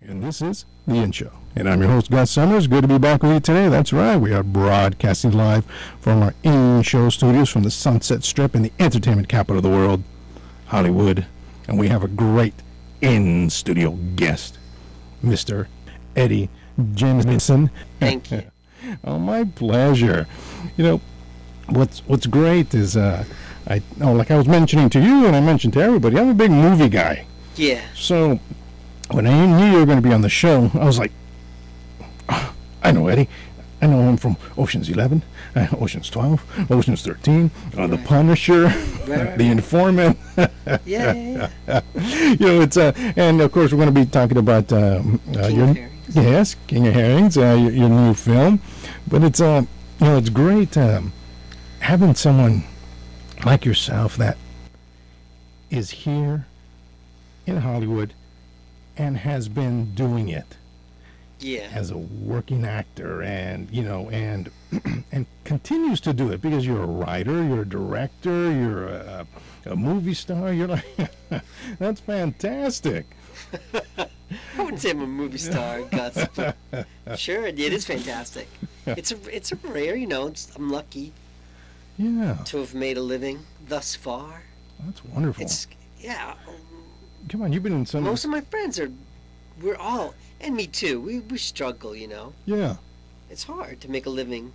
And this is The In Show. And I'm your host, Gus Summers. Good to be back with you today. That's right. We are broadcasting live from our In Show studios from the Sunset Strip in the entertainment capital of the world, Hollywood. And we have a great in-studio guest, Mr. Eddie Jemison. Thank you. Oh, my pleasure. You know, what's great is, like I was mentioning to you and I mentioned to everybody, I'm a big movie guy. Yeah. So when I knew you were going to be on the show, I was like, oh, I know Eddie. I know him from Ocean's 11, Ocean's 12, Ocean's 13, The Punisher, Right. The Informant. Yeah. You know, it's and of course we're going to be talking about King of Herrings. King of Herrings, your new film. But it's you know, it's great having someone like yourself that is here in Hollywood and has been doing it Yeah. as a working actor, and you know, and and continues to do it because you're a writer, you're a director, you're a movie star. You're like, that's fantastic. I wouldn't say I'm a movie star, Gus, but sure, it is fantastic. It's a rare, you know. I'm lucky Yeah, to have made a living thus far. that's wonderful. It's yeah. Come on, you've been in some. Most of my friends we're all, and me too. We struggle, you know. Yeah, It's hard to make a living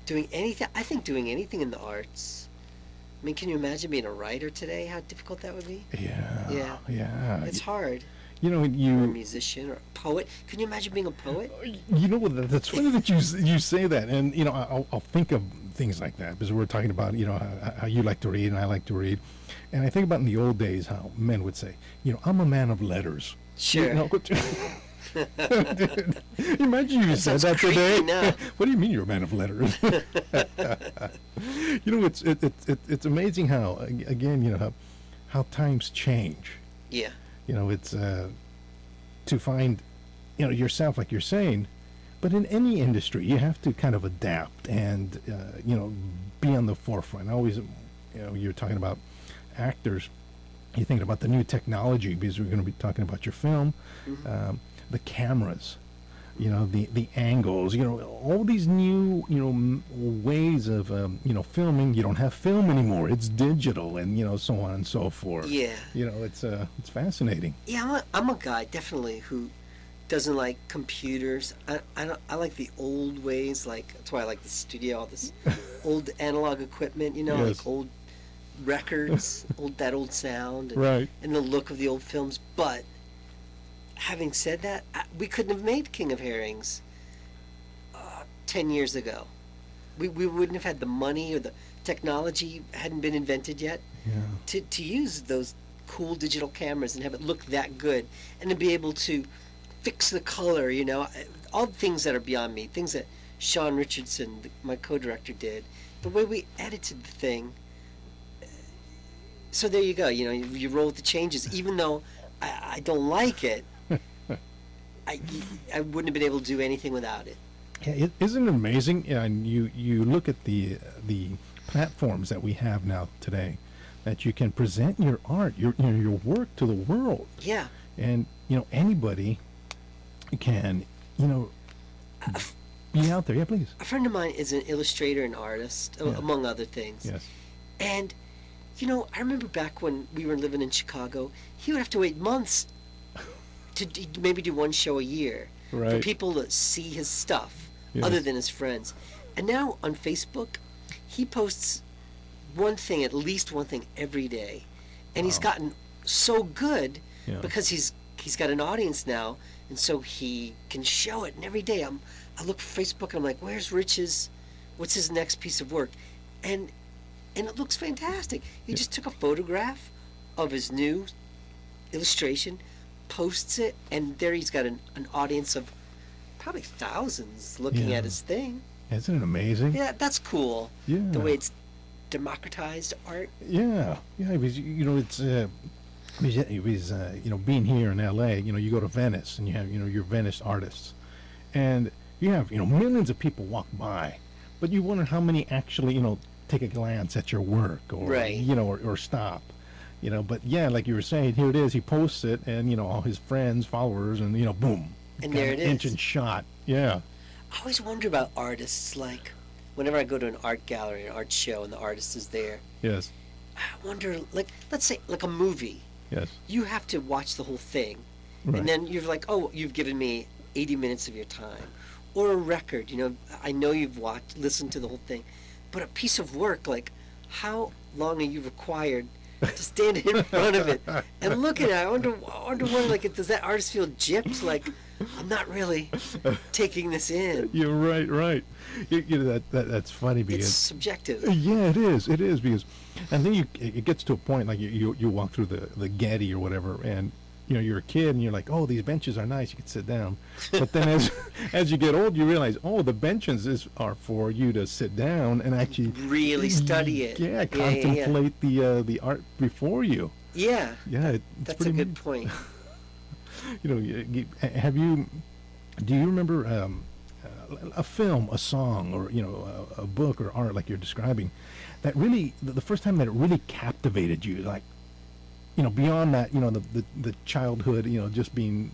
doing anything. I think doing anything in the arts. I mean, can you imagine being a writer today? How difficult that would be. yeah, Yeah. It's hard. You know, Or a you. musician or a poet. Can you imagine being a poet? You know what? That's funny that you say that, and you know, I'll think of things like that because we're talking about, you know, how you like to read and I like to read, and I think about in the old days how men would say, you know, I'm a man of letters. Sure. You know, dude, imagine you said sounds that today. creepy now. What do you mean you're a man of letters? You know, it's amazing how, again, you know, how times change. Yeah. You know, it's to find, you know, yourself, like you're saying, but in any industry, you have to kind of adapt and, you know, be on the forefront. Always, you know, you're talking about actors, you're thinking about the new technology because we're going to be talking about your film, the cameras, you know, the angles, you know, all these new, you know, ways of, you know, filming. You don't have film anymore. It's digital and, you know, so on and so forth. Yeah. You know, it's fascinating. Yeah, I'm a guy definitely who doesn't like computers. I like the old ways. Like that's why I like the studio, all this old analog equipment. You know, Yes. like old records, that old sound, and, Right. and the look of the old films. But having said that, we couldn't have made King of Herrings 10 years ago. We wouldn't have had the money, or the technology hadn't been invented yet Yeah. to use those cool digital cameras and have it look that good, and to be able to fix the color, you know, all the things that are beyond me, things that Sean Richardson, my co-director, did, the way we edited the thing. So there you go, you know, you roll with the changes, even though I don't like it. I wouldn't have been able to do anything without it. Yeah, isn't it amazing? And you look at the platforms that we have now today, that you can present your art, your work to the world, Yeah. and you know, anybody can, you know, be out there. Yeah, please. A friend of mine is an illustrator and artist, Yeah. among other things. Yes. And, you know, I remember back when we were living in Chicago, he would have to wait months to maybe do one show a year for Right. people to see his stuff, Yes. other than his friends. And now on Facebook, he posts at least one thing every day. And he's Wow. gotten so good Yeah. because he's got an audience now, and so he can show it. And every day I look for Facebook and I'm like, what's his next piece of work? And it looks fantastic. He just took a photograph of his new illustration, posts it, and there he's got an audience of probably thousands looking Yeah. at his thing. Isn't it amazing? Yeah, that's cool. Yeah. The way it's democratized art. Yeah, because you know, it's because you know, being here in L.A., you know, you go to Venice and you have, you know, your Venice artists, and you have, you know, millions of people walk by, but you wonder how many actually, you know, take a glance at your work or Right. you know, or stop. You know, but yeah, like you were saying, here it is. He posts it, and you know, all his friends, followers, and you know, boom, And got there an it inch is. and shot. Yeah. I always wonder about artists. Like, whenever I go to an art gallery, an art show, and the artist is there, Yes. I wonder, like, let's say, like a movie. Yes. You have to watch the whole thing, Right. and then you're like, oh, you've given me 80 minutes of your time. Or a record, you know, I know you've listened to the whole thing, but a piece of work, like, how long are you required to stand in front of it and look at it? I wonder what, like, does that artist feel gypped? Like, I'm not really taking this in. You're right. Right. You know, that's funny It's because subjective. yeah, it is. It is because, and then it gets to a point like you walk through the Getty or whatever, and you know you're a kid and you're like, oh, these benches are nice, you can sit down. But then as you get old, you realize, oh, the benches are for you to sit down and actually Really study it. Yeah, contemplate the art before you. Yeah, Yeah, it's that's pretty a good neat. point. You know, do you remember a film, a song, or you know, a book or art like you're describing, that really the first time that it really captivated you, like, you know, beyond that, you know, the childhood, you know, just being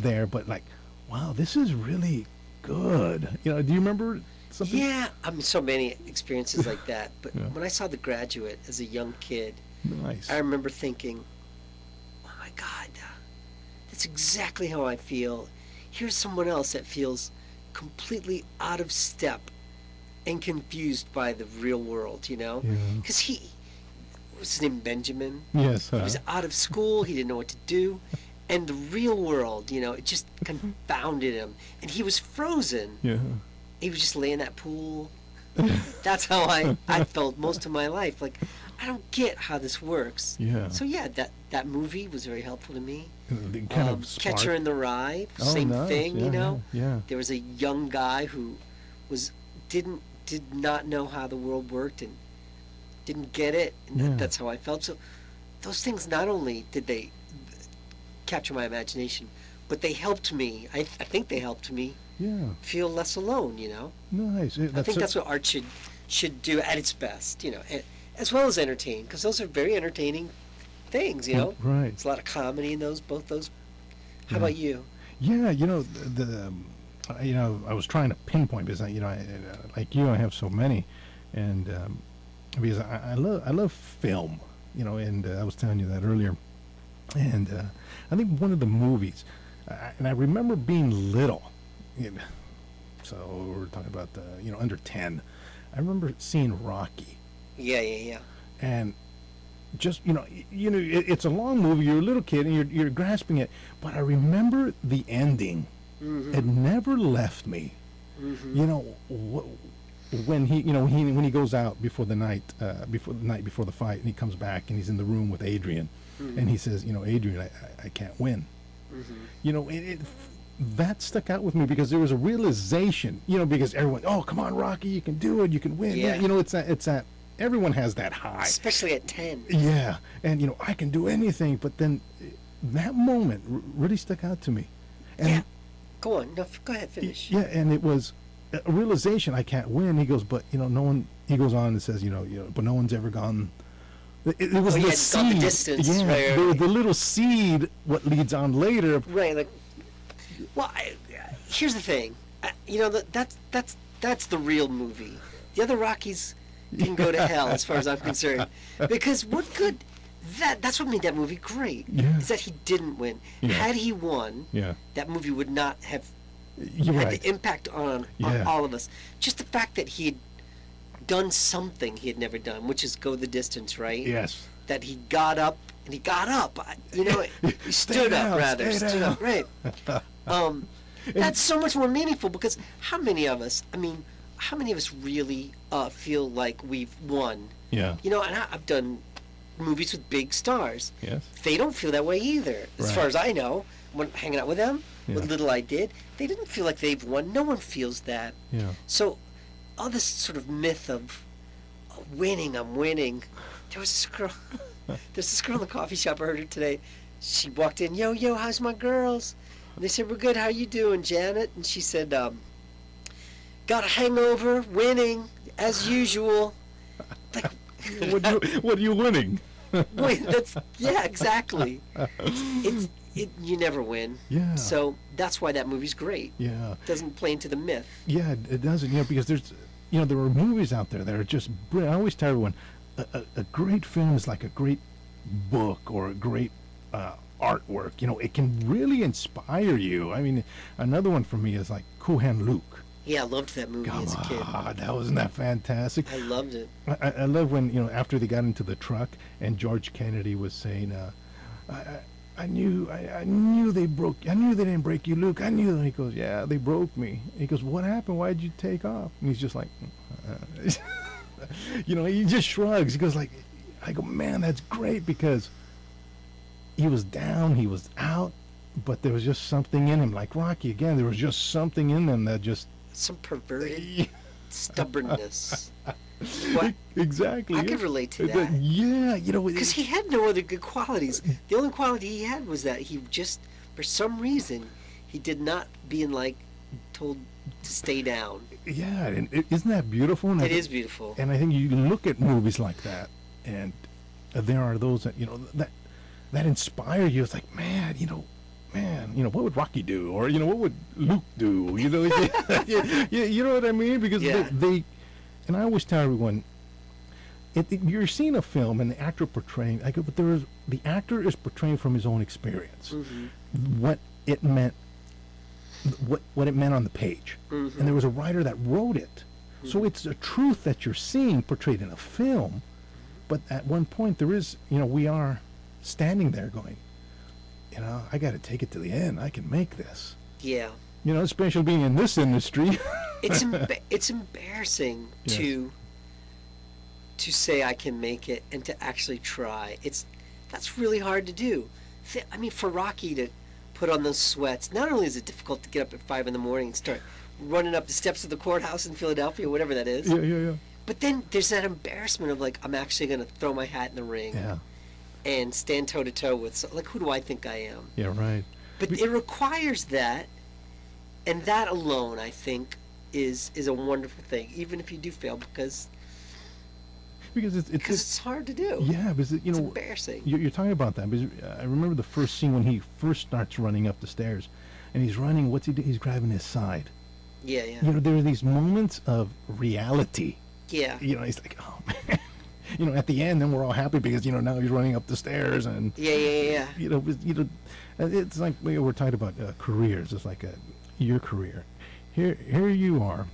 there, but like, wow, this is really good. You know, do you remember something? Yeah, I mean, so many experiences like that. But Yeah. when I saw The Graduate as a young kid, Nice. I remember thinking, oh my God, that's exactly how I feel. Here's someone else that feels completely out of step and confused by the real world, you know? Yeah. Because what was his name, Benjamin? Yes. He was out of school, he didn't know what to do. And the real world, you know, it just confounded him. And he was frozen. Yeah. He was just laying in that pool. That's how I felt most of my life. Like, I don't get how this works. Yeah. So yeah, that movie was very helpful to me. The kind of Catcher spark. in the Rye, Oh, same nice. thing, Yeah, you know. Yeah. There was a young guy who did not know how the world worked and didn't get it. And Yeah. that's how I felt. So those things, not only did they capture my imagination, but they helped me. I think they helped me Yeah. feel less alone, you know. Nice. I think that's what art should do at its best, you know, as well as entertain, because those are very entertaining things, you know. Right. There's a lot of comedy in both those. How Yeah. about you? Yeah, you know, you know, I was trying to pinpoint because you know, like you, I have so many, and because I love film, you know, and I was telling you that earlier, and I think one of the movies, and I remember being little, you know, so we're talking about you know, under 10. I remember seeing Rocky, Yeah. and just you know, it's a long movie. You're a little kid and you're grasping it, but I remember the ending. Mm-hmm. It never left me. Mm-hmm. You know, when he goes out before the night before the fight, and he comes back and he's in the room with Adrian, Mm-hmm. and he says, you know, Adrian, I can't win. Mm-hmm. You know, that stuck out with me because there was a realization. You know, because everyone, oh, come on, Rocky, you can do it, you can win. Yeah. You know, it's that everyone has that high. Especially at 10. Yeah, and you know, I can do anything. But then that moment really stuck out to me. And Yeah. Go on. No, go ahead. Finish. yeah, and it was a realization. I can't win. He goes, but you know, no one. He goes on and says, you know, but no one's ever gone. It was Oh, the yeah, seed. gone the distance. Yeah, Right. the little seed. What leads on later. Right. Like, well, here's the thing. You know, that's the real movie. The other Rockies can go to hell, as far as I'm concerned, because what good? That's what made that movie great. Yeah. Is that he didn't win. Yeah. Had he won, Yeah, that movie would not have you're had right. the impact on Yeah. all of us. Just the fact that he had done something he had never done, which is go the distance, right? Yes. That he got up, and he got up. You know, he stood up, down, rather. stay Stood down. up, right. That's so much more meaningful because how many of us, really feel like we've won? Yeah. You know, and I've done movies with big stars. Yes. They don't feel that way either, as Right. far as I know. When hanging out with them, Yeah. what little I did, they didn't feel like they've won. No one feels that. Yeah. So, all this sort of myth of winning, I'm winning. There's this girl in the coffee shop. I heard her today. She walked in, yo, how's my girls? And they said, we're good. How you doing, Janet? And she said, got a hangover, winning as usual. Like, What are you winning? Wait, yeah, exactly. You never win. Yeah. So that's why that movie's great. Yeah. It doesn't play into the myth. Yeah, it doesn't. Because there's, there are movies out there that are just brilliant. I always tell everyone, a great film is like a great book or a great artwork. It can really inspire you. I mean, another one for me is like Cool Hand Luke. Yeah, I loved that movie as a kid. Wasn't that fantastic? I loved it. I love when, after they got into the truck and George Kennedy was saying, I knew they didn't break you, Luke. I knew. He goes, yeah, they broke me. He goes, what happened? Why did you take off? And he's just like, he just shrugs. He goes like, I go, man, that's great, because he was down, he was out, but there was just something in him, like Rocky again. There was just something in them that just some perverted stubbornness. What? Exactly. I could relate to that. Yeah, because he had no other good qualities. The only quality he had was that he just, for some reason, he did not being like told to stay down. Yeah, and isn't that beautiful? And it is beautiful. And I think you look at movies like that, and there are those that that inspire you. It's like, man, what would Rocky do, or what would Luke do? You know what I mean? Because they and I always tell everyone, you're seeing a film and the actor portraying. I go, but the actor is portraying from his own experience, what it meant, what it meant on the page, and there was a writer that wrote it. So it's a truth that you're seeing portrayed in a film, but at one point there is, we are standing there going, I got to take it to the end. I can make this. Yeah. Especially being in this industry. It's embarrassing to say I can make it and to actually try. That's really hard to do. I mean, for Rocky to put on those sweats, not only is it difficult to get up at 5 a.m. and start running up the steps of the courthouse in Philadelphia, whatever that is. Yeah. But then there's that embarrassment of like, I'm actually going to throw my hat in the ring. Yeah. And stand toe to toe with, like, who do I think I am? Yeah, right. But it requires that, and that alone, I think, is a wonderful thing, even if you do fail, because it's hard to do. Yeah, because it's embarrassing. You're talking about that because I remember the first scene when he first starts running up the stairs, and he's running. What's he do? He's grabbing his side. Yeah. There are these moments of reality. Yeah. He's like, oh man. At the end, then we're all happy because now he's running up the stairs and yeah. It's like we were talking about careers. It's like your career. Here you are.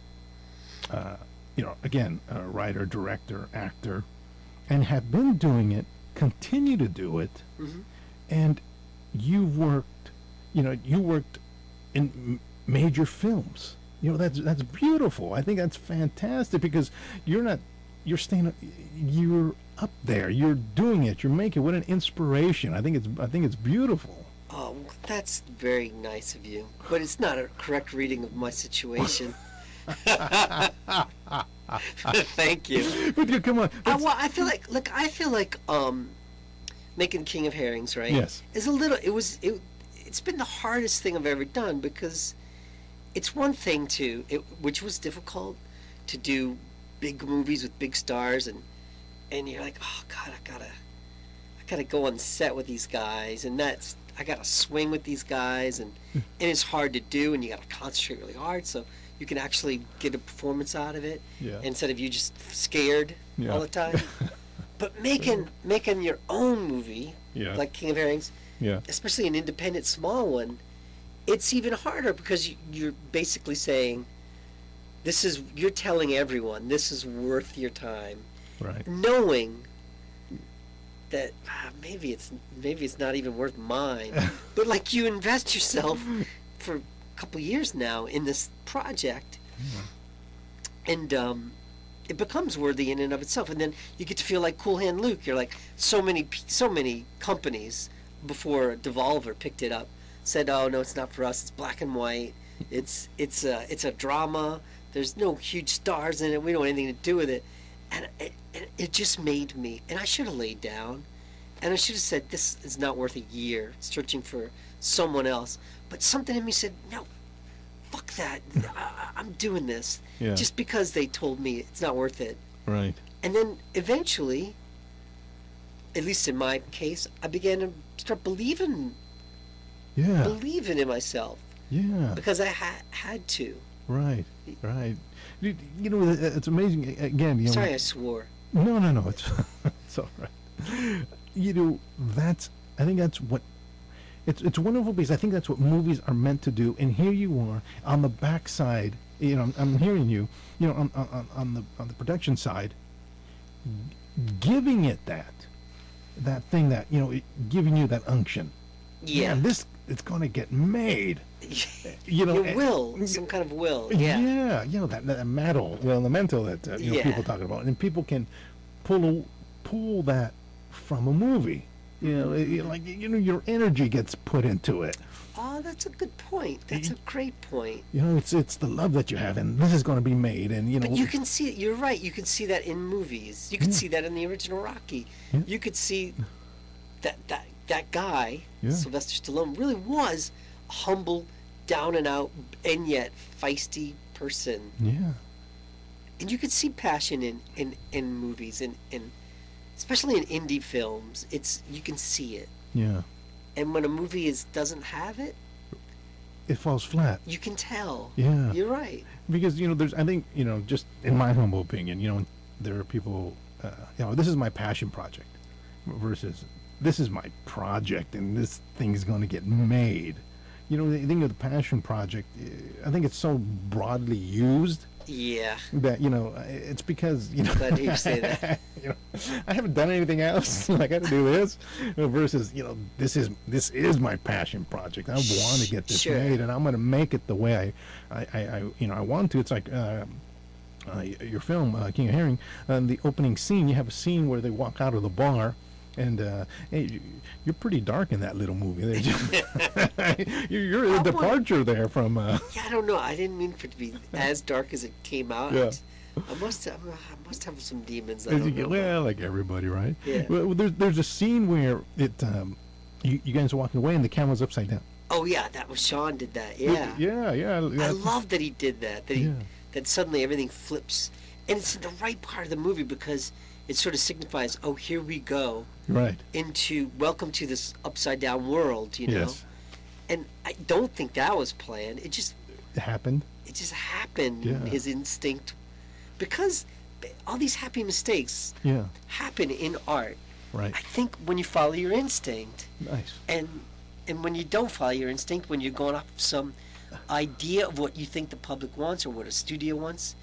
Again, a writer, director, actor, and have been doing it. Continue to do it, and you worked. You worked in major films. That's beautiful. I think that's fantastic because you're up there. You're doing it. You're making. What an inspiration! I think it's beautiful. Oh, that's very nice of you, but it's not a correct reading of my situation. Thank you. But come on. I feel like making King of Herrings, right? Yes. Is a little. It's been the hardest thing I've ever done because it's one thing which was difficult to do big movies with big stars and you're like, oh God, I gotta go on set with these guys, and I gotta swing with these guys, and it's hard to do, and you gotta concentrate really hard so you can actually get a performance out of it instead of you just scared all the time. But making your own movie like King of Herrings, especially an independent small one, it's even harder because you're basically saying, you're telling everyone this is worth your time, right? Knowing that maybe it's not even worth mine, but like you invest yourself for a couple years now in this project, and it becomes worthy in and of itself, and then you get to feel like Cool Hand Luke. You're like so many companies before Devolver picked it up said, oh no, it's not for us. It's black and white. It's a drama. There's no huge stars in it. We don't want anything to do with it. And it just made me, and I should have laid down, and I should have said, this is not worth a year searching for someone else. But something in me said, no, fuck that. I'm doing this just because they told me it's not worth it. Right. And then eventually, at least in my case, I began to start believing Yeah. in myself Yeah. because I had to. Right. Right. You know, it's amazing. Again, you know. Sorry, I swore. No, no, no. It's it's all right. You know, I think that's what. It's wonderful because I think that's what movies are meant to do. And here you are on the backside. You know, I'm hearing you. You know, on the production side, giving it that thing that, you know, giving you that unction. Yeah. Man, it's going to get made. You know, Your will, some kind of will. Yeah. Yeah, you know, that metal, the mental that you know, Yeah. people talking about, and people can pull that from a movie. You know, like, you know, your energy gets put into it. Oh, that's a good point. That's a great point. You know, it's the love that you have, and this is going to be made, and you know. But you can see it. You're right. You can see that in movies. You can see that in the original Rocky. Yeah. You could see that guy, Yeah. Sylvester Stallone, really was a humble, down and out, and yet feisty person. Yeah. And you could see passion in movies, and especially in indie films. You can see it. Yeah. And when a movie doesn't have it, It falls flat. you can tell. Yeah. You're right. Because, you know, I think, you know, just in my humble opinion, you know, there are people, you know, this is my passion project versus this is my project and this thing's going to get made. You know, the thing of the passion project, I think it's so broadly used Yeah. that, you know, it's because, you know, Glad you say that. you know, I haven't done anything else. I got to do this versus, you know, this is my passion project. I want to get this Sure. made, and I'm going to make it the way I you know, I want to. It's like your film, King of Herring, the opening scene. You have a scene where they walk out of the bar. And hey, you're pretty dark in that little movie. You're a departure there from. Yeah, I don't know. I didn't mean for it to be as dark as it came out. Yeah. I must have some demons. I don't know. Well, like everybody, right? Yeah. Well, there's a scene where you guys are walking away and the camera's upside down. Oh yeah, that was Sean did that. Yeah. Yeah. I love that he did that. Yeah. That suddenly everything flips, and it's in the right part of the movie because it sort of signifies, oh, here we go Right. into welcome to this upside down world, you know. Yes. And I don't think that was planned. It just Happened. happened. Yeah. His instinct, because all these happy mistakes Yeah. happen in art. Right. I think when you follow your instinct, Nice. and when you don't follow your instinct, when you're going off some idea of what you think the public wants or what a studio wants,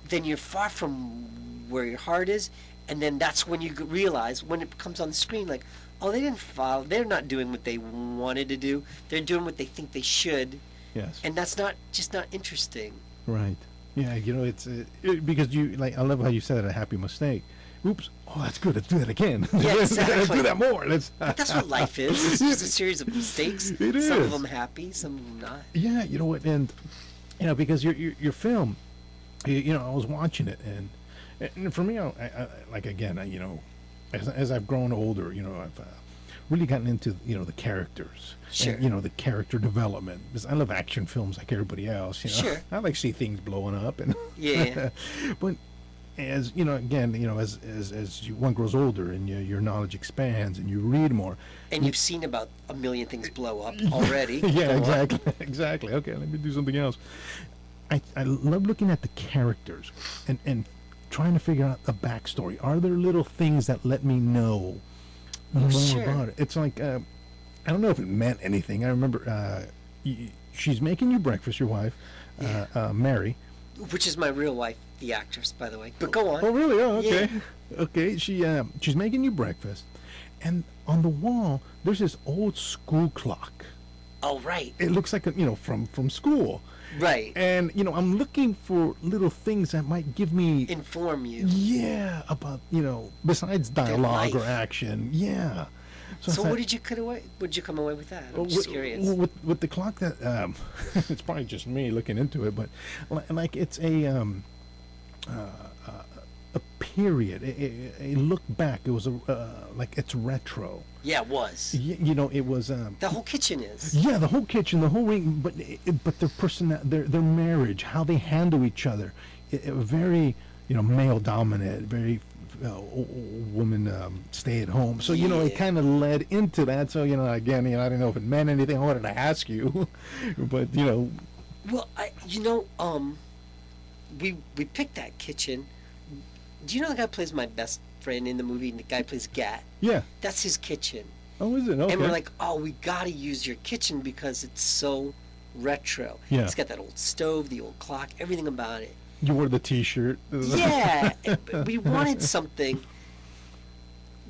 then you're far from where your heart is, and then that's when you realize when it comes on the screen, like, oh, they didn't follow. They're not doing what they wanted to do. They're doing what they think they should, Yes. and that's not interesting. Right. Yeah. You know, it's because you like. I love how you said it. A happy mistake. Oops. Oh, that's good. Let's do that again. Yeah, Let's exactly. do that more. Let's. But that's what life is. It's just a series of mistakes. It Some of is. them happy, some of them not. Yeah, you know what, and you know, because your film, you know, I was watching it, and for me, I like again, you know, as I've grown older, you know, I've really gotten into, you know, the characters, Sure. and, you know, the character development, because I love action films like everybody else, you know. Sure. I like to see things blowing up, and Yeah. but as you know, again, you know, as one grows older and your knowledge expands and you read more. And you've seen about a million things blow up already. Yeah, Go on. exactly. Exactly. Okay, let me do something else. I love looking at the characters and trying to figure out the backstory. Are there little things that let me know more sure. about it? It's like, I don't know if it meant anything. I remember she's making you breakfast, your wife, Mary. Which is my real wife, the actress, by the way. But go on. Oh, really? Oh, okay. Yeah. Okay, she's making you breakfast. And on the wall, there's this old school clock. Oh, right. It looks like, you know, from school. Right. And, you know, I'm looking for little things that might give me, Inform you. yeah, about, you know, besides dialogue or life. action. Yeah. So I thought, what did you cut away? What did you come away with that? I'm well, just curious. With the clock that, it's probably just me looking into it, but like it's a period, a look back. It was like it's retro. Yeah, it was. You know, it was. The whole kitchen is. Yeah, the whole kitchen, the whole ring, but their their marriage, how they handle each other, very, you know, male dominant, very woman stay at home. So, it Yeah. kind of led into that. So, again, I don't know if it meant anything. I wanted to ask you, but, Well, we picked that kitchen. Do you know the guy who plays my best friend in the movie? The guy who plays Gat. yeah. That's his kitchen. Oh, is it? Okay. And we're like, oh, we gotta use your kitchen because it's so retro. Yeah. It's got that old stove, the old clock, everything about it. You wore the T-shirt. Yeah. We wanted something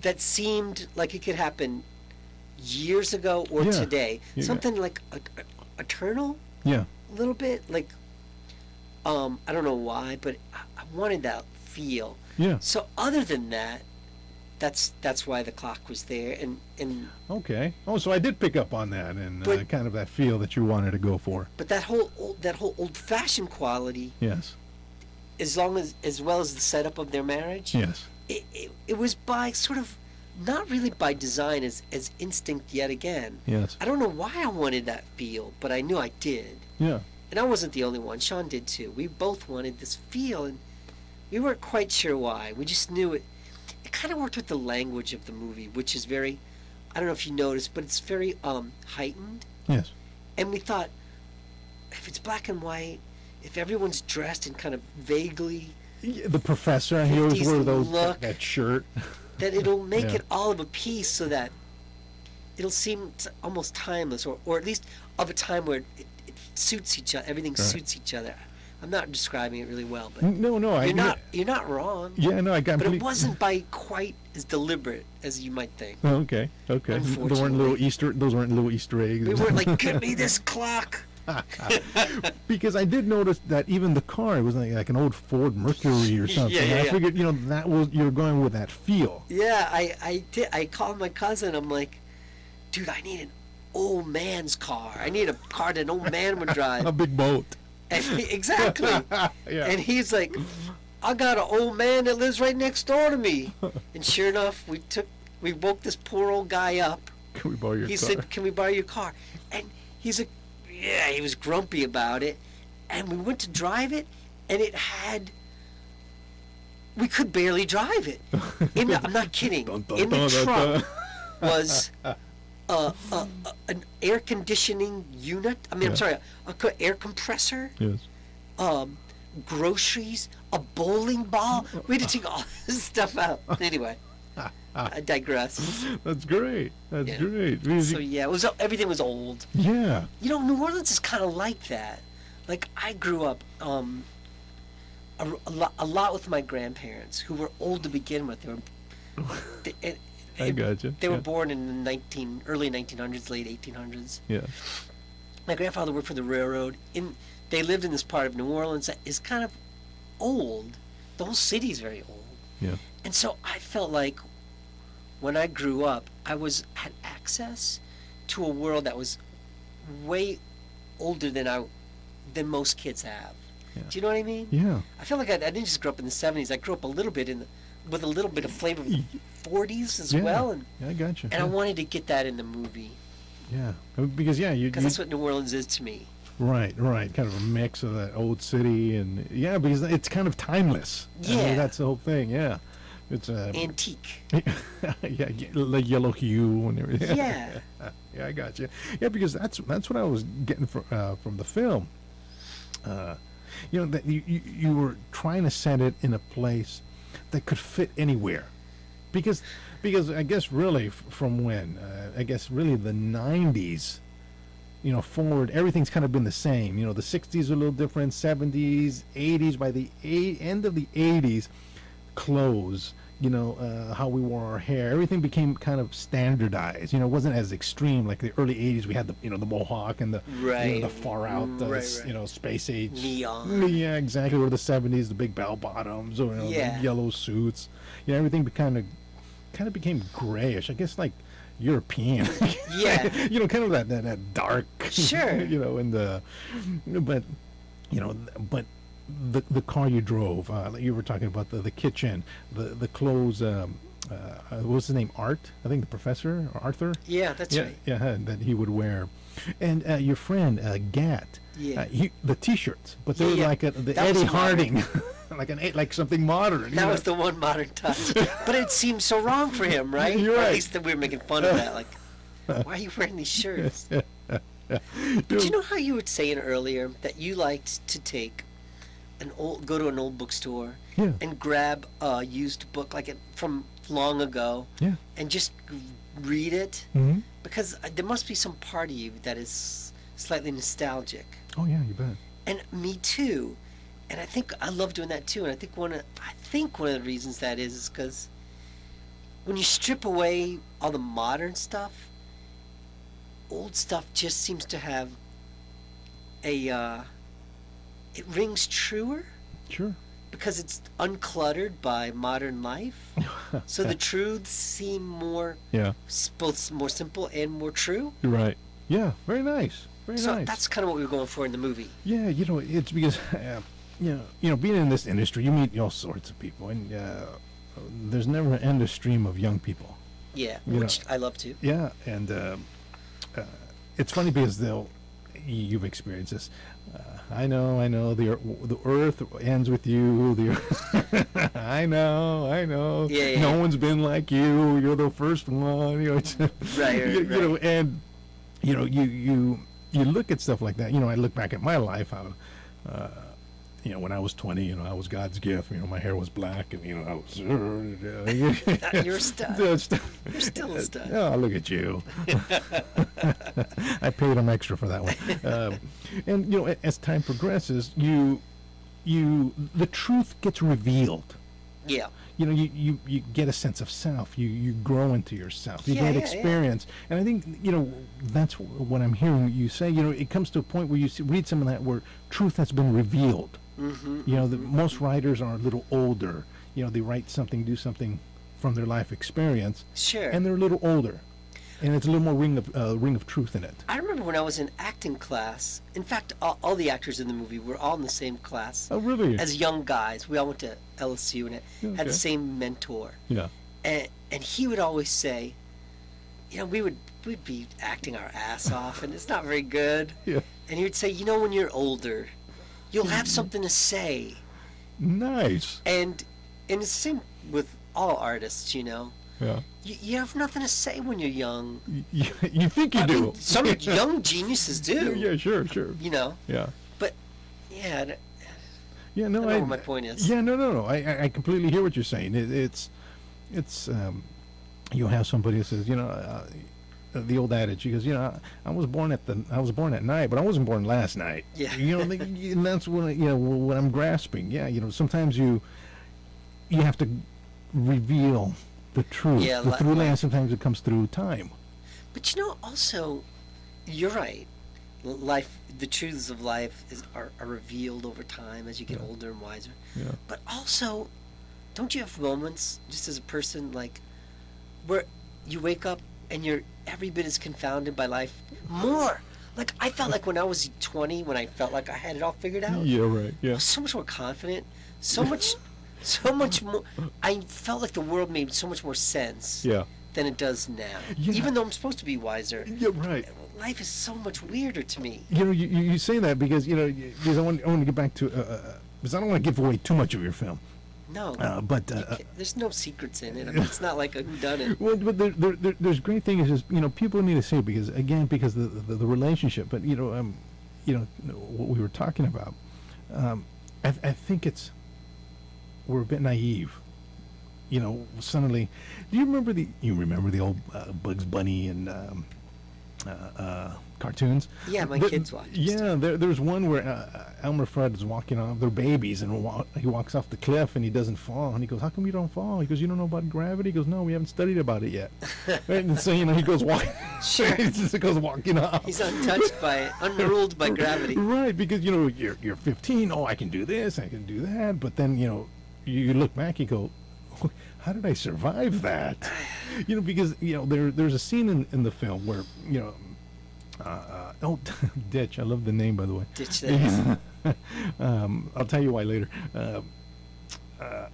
that seemed like it could happen years ago or Yeah. today. Yeah. Something like eternal, Yeah. a little bit. Like, I don't know why, but I wanted that feel. Yeah. So other than that, that's why the clock was there, and Okay. Oh, so I did pick up on that and But- kind of that feel that you wanted to go for. but that whole old-fashioned quality, Yes. as well as the setup of their marriage, Yes. it was by sort of not really by design as instinct yet again. Yes. I don't know why I wanted that feel, but I knew I did, Yeah. and I wasn't the only one. Sean did too. We both wanted this feel, and we weren't quite sure why. We just knew it. It kind of worked with the language of the movie, which is very, I don't know if you noticed, but it's very heightened. Yes. And we thought, if it's black and white, if everyone's dressed in kind of vaguely, Yeah, the professor, he always 50s wore those look. that shirt. that it'll make Yeah. it all of a piece so that it'll seem almost timeless, or at least of a time where it suits each other. Everything Right. suits each other. I'm not describing it really well, but No, you're not wrong. Yeah, no, I got. But it wasn't by quite as deliberate as you might think. Oh, okay. Okay. Those weren't little Unfortunately. Those weren't little Easter eggs. We weren't like, give me this clock. Because I did notice that even the car, it was like an old Ford Mercury or something. Yeah, I yeah. figured, that was, you're going with that feel. Yeah, I did. I called my cousin. I'm like, dude, I need an old man's car. I need a car that an old man would A drive. big boat. And exactly. Yeah. And he's like, I got an old man that lives right next door to me. And sure enough, we woke this poor old guy up. Can we borrow your He car? said, can we borrow your car? And he's like, yeah, he was grumpy about it. And we went to drive it, and we could barely drive it. I'm not kidding. Dun, dun, In the dun, dun, trunk dun. was an air conditioning unit. I mean, Yeah. I'm sorry, air compressor, Yes. groceries, a bowling ball. We had to take all this stuff out. Anyway, I digress. That's great. That's Yeah. great. Because So yeah, everything was old. yeah. You know, New Orleans is kind of like that. Like, I grew up a lot with my grandparents, who were old to begin with. I gotcha. They were Yeah. born in the early 1900s, late 1800s. Yeah. My grandfather worked for the railroad. They lived in this part of New Orleans that is kind of old. The whole city is very old. Yeah. And so I felt like when I grew up, I had access to a world that was way older than most kids have. Yeah. Do you know what I mean? Yeah. I feel like I didn't just grow up in the 70s. I grew up a little bit with a little bit of flavor of the 40s as Yeah. well, and Yeah, I gotcha. I wanted to get that in the movie Yeah. Because because that's what New Orleans is to me. Right, kind of a mix of that old city and because it's kind of timeless. I mean, Yeah. that's the whole thing. Yeah, it's Antique. yeah, like yellow hue and everything. Yeah. Yeah, I got you. Yeah, because that's what I was getting from the film. That you were trying to set it in a place that could fit anywhere, because I guess really from when I guess really the 90s. Forward, everything's kind of been the same. The 60s are a little different, 70s, 80s. By the end of the 80s, clothes, how we wore our hair, everything became kind of standardized. It wasn't as extreme like the early 80s. We had the mohawk and the Right. the far out, Right. space age Neon. Yeah, exactly. Or the 70s, the big bell bottoms, or Yeah. the yellow suits. Everything kind of became grayish. I guess like European. Yeah. Kind of that dark. Sure. And but the car you drove, you were talking about the kitchen, the clothes. What was his name? Art, I think the professor or Arthur. Yeah, that's right. Yeah, that he would wear, and your friend Gat. Yeah. The T-shirts, but they were Yeah. like the That was Eddie modern. Harding, like something modern. you That know? was the one modern touch. But it seemed so wrong for him, right? You're Or right. at least that we were making fun of that. Like, why are you wearing these shirts? But you know how you were saying earlier that you liked to take go to an old bookstore Yeah. and grab a used book like from long ago Yeah. and just read it? Mm-hmm. Because there must be some part of you that is slightly nostalgic. Oh yeah, you bet. And me too. And I think I love doing that too. And I think one of the reasons that is because when you strip away all the modern stuff, old stuff just seems to have it rings truer Sure. because it's uncluttered by modern life. So the truths seem more Yeah. both more simple and more true. You're right. Yeah. Very nice. Very So nice. that's kind of what we were going for in the movie. Yeah, it's because being in this industry, you meet all sorts of people, and there's never an endless stream of young people. Yeah, You which know. I love too. Yeah, and it's funny because you've experienced this. I know. The earth ends with you. I know. Yeah. No one's been like you. You're the first one. Right. And you look at stuff like that. I look back at my life. How, when I was 20, I was God's gift. My hair was black, and I was. You're a stud. You're still a stud. Oh, look at you! I paid him extra for that one. And as time progresses, the truth gets revealed. Yeah. You get a sense of self. You grow into yourself. You Yeah, get yeah, experience. And I think that's what I'm hearing you say. It comes to a point where you read some of that where truth has been revealed. Mm-hmm. Most writers are a little older. They write something, do something from their life experience, Sure. and they're a little older, and it's a little more ring of truth in it. I remember when I was in acting class. In fact, all the actors in the movie were all in the same class. Oh, really? As young guys. We all went to LSU and had Okay. the same mentor. Yeah. And he would always say, we'd be acting our ass off, and it's not very good. Yeah. And he would say, when you're older, you'll have something to say. Nice. And it's the same with all artists, Yeah. You have nothing to say when you're young. You think you I do? mean, some young geniuses do. Yeah. Sure. Yeah. But yeah, Yeah. I No. don't know what my point is. Yeah. No. I completely hear what you're saying. It's you'll have somebody that says, the old adage. He goes, I was born at night, but I wasn't born last night. Yeah. And that's what I'm grasping. Yeah. Sometimes you have to reveal the truth. Yeah, the through line, sometimes it comes through time. But also, you're right. Life, the truths of life are revealed over time as you get older and wiser. Yeah. But also, don't you have moments, just as a person, like, where you wake up and you're every bit as confounded by life? More! Like, I felt like when I was 20, when I felt like I had it all figured out, Yeah, right. I Yeah. was so much more confident, so much more. I felt like the world made so much more sense Yeah. than it does now. Yeah. Even though I'm supposed to be wiser, Yeah, right. life is so much weirder to me. You say that because because I want to get back to because I don't want to give away too much of your film. No, But there's no secrets in it. I mean, it's not like a whodunit. well, but there's great thing is just people need to say it because the relationship. But what we were talking about. I think we're a bit naive. Suddenly, do you remember the old Bugs Bunny and cartoons? Yeah, my kids watch. Yeah, there's one where Elmer Fudd is walking off. They're babies, and he walks off the cliff, and he doesn't fall. And he goes, "How come you don't fall?" He goes, "You don't know about gravity." He goes, "No, we haven't studied about it yet." Right? And so he goes walking. Sure. He just goes walking off. He's unruled by gravity. Right, because you're 15. Oh, I can do this, I can do that. But then you look back, you go, how did I survive that? Because there's a scene in the film where Ditch. I love the name, by the way. Ditch that. I'll tell you why later.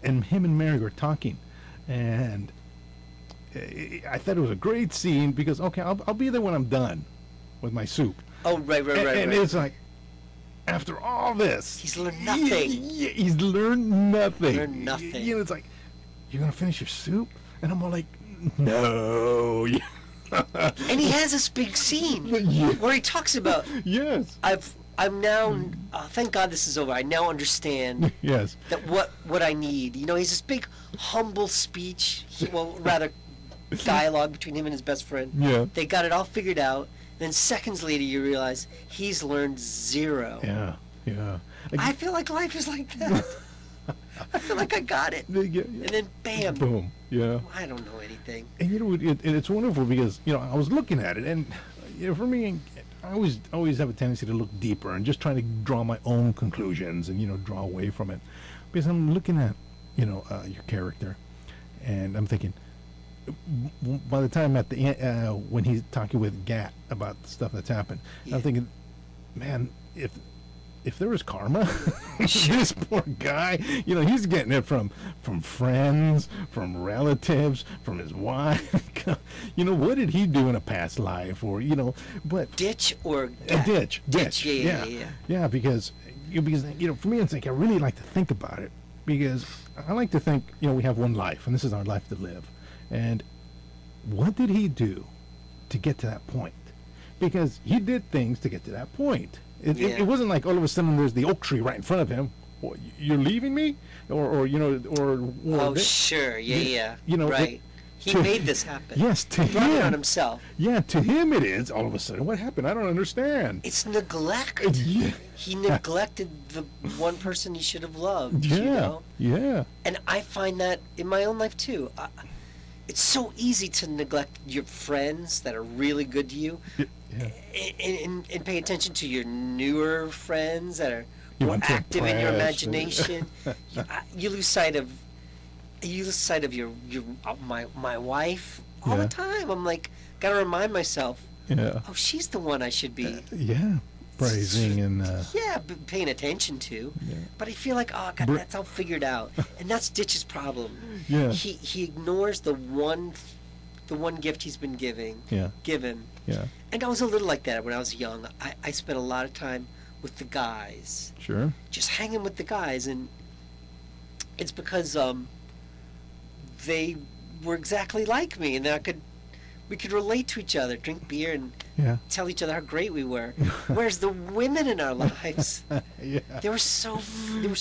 And him and Mary were talking, and I thought it was a great scene because I'll be there when I'm done with my soup. Oh, right. And it's like, after all this, He's learned nothing. He's learned nothing. Learned nothing. You know, it's like, you're gonna finish your soup, and I'm all like, no. And he has this big scene Yeah. where he talks about, Yes. I'm now, thank God this is over. I now understand Yes. that what I need. You know, he's this big humble speech. Well, rather dialogue between him and his best friend. Yeah. They got it all figured out. Then seconds later, you realize he's learned zero. Yeah. Yeah. I feel like life is like that. I feel like I got it. Yeah. And then bam. Boom. Yeah. I don't know anything. And you know, it's wonderful because, you know, I was looking at it, and, you know, for me, I always have a tendency to look deeper and just try to draw my own conclusions and, you know, draw away from it. Because I'm looking at, you know, your character, and I'm thinking, by the time at the end, when he's talking with Gat about the stuff that's happened, Yeah. I'm thinking, man, if there was karma, this poor guy, you know, he's getting it from friends, from relatives, from his wife. You know, what did he do in a past life, or, you know, but Ditch or ditch. Yeah. Yeah, because you know, for me, it's like I really like to think about it, because I like to think, you know, we have one life, and this is our life to live, and what did he do to get to that point? Because he did things to get to that point. It wasn't like all of a sudden there's the oak tree right in front of him. Well, you're leaving me, or you know, or Oh, sure. Yeah. You know, right. He made this happen. Yes, to He brought it on him. himself. Yeah, to him it is. All of a sudden, what happened? I don't understand. It's neglect. Yeah. He neglected the one person he should have loved. Yeah. You know? Yeah. And I find that in my own life too. It's so easy to neglect your friends that are really good to you, Yeah. and pay attention to your newer friends that are You more want to active in your impress. imagination. You lose sight of your my wife all Yeah. the time. I'm like, gotta remind myself, Yeah. oh, she's the one I should be. Yeah. Praising and Paying attention to. Yeah. But I feel like, oh God, Br- that's all figured out, and that's Ditch's problem. Yeah. He ignores the one gift he's been given. Yeah. Yeah. And I was a little like that when I was young. I spent a lot of time with the guys, Sure. just hanging with the guys, and it's because they were exactly like me, and we could relate to each other, drink beer, and Yeah. tell each other how great we were. Whereas the women in our lives, Yeah. they were so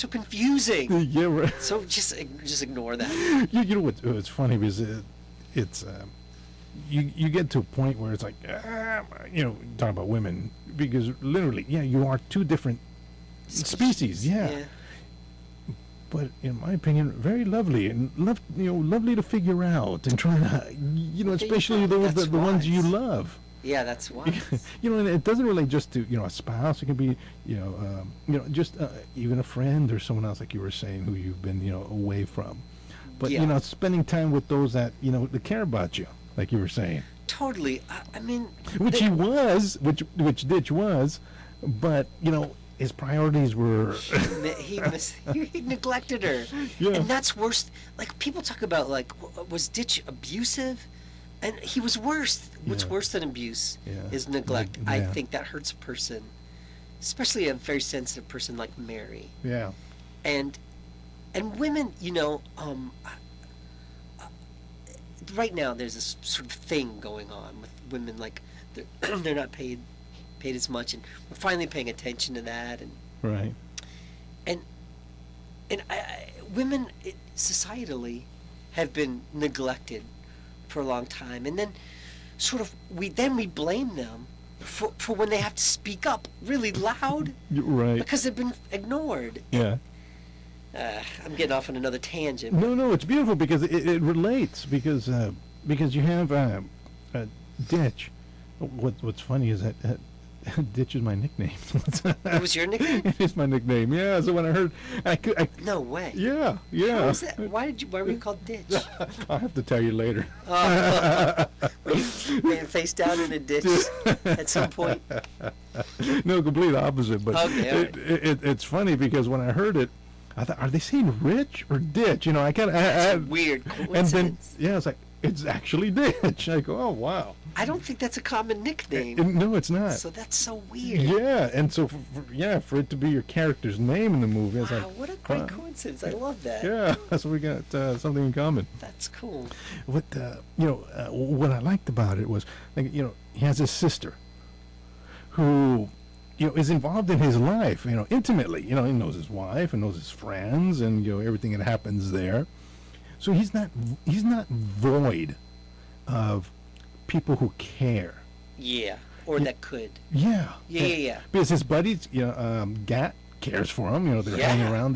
confusing. Yeah. Right. So just ignore that. You know what's funny is it's you get to a point where it's like you know, talking about women, because literally, yeah, you are two different species. Yeah. But in my opinion, very lovely and lovely to figure out and try to, you know, especially the ones you wise. love. Yeah, that's wise. You know, and it doesn't relate just to, you know, a spouse. It can be, you know, just even a friend or someone else, like you were saying, who you've been, you know, away from. But Yeah. you know, spending time with those that, you know, that care about you, like you were saying, Totally. I mean, which which Ditch was, but you know, his priorities were. he neglected her. Yeah. And that's worse. Like, people talk about, like, was Ditch abusive? And he was worse. What's Yeah. worse than abuse Yeah. is neglect. Yeah. I think that hurts a person, especially a very sensitive person like Mary. Yeah. And women, you know, right now there's this sort of thing going on with women, like they're not paid as much, and we're finally paying attention to that, and Right. women societally have been neglected for a long time, and then sort of we blame them for when they have to speak up really loud Right. because they've been ignored. Yeah. I'm getting off on another tangent. No, it's beautiful because it relates, because you have Ditch. What's funny is that Ditch is my nickname. It was your nickname? It is my nickname. Yeah. So when I heard, I No way. yeah. How was that? Why were you called Ditch? I'll have to tell you later. Were you laying face down in a ditch at some point? No, complete opposite. But Okay, all right. it's funny because when I heard it, I thought, are they saying Rich or Ditch? You know, I kind of. That's a weird And then, coincidence. yeah, it's like, it's actually Ditch. I go, oh wow. I don't think that's a common nickname. No, it's not. So that's so weird. Yeah, and so for it to be your character's name in the movie, it's Wow, like, what a great coincidence. I love that. yeah, so we got something in common. That's cool. What what I liked about it was, like, he has a sister who, is involved in his life, intimately. He knows his wife and knows his friends and everything that happens there. So he's not void of people who care. Yeah, or that could. Yeah. Yeah. Because his buddies, Gat cares for him. They're hanging around.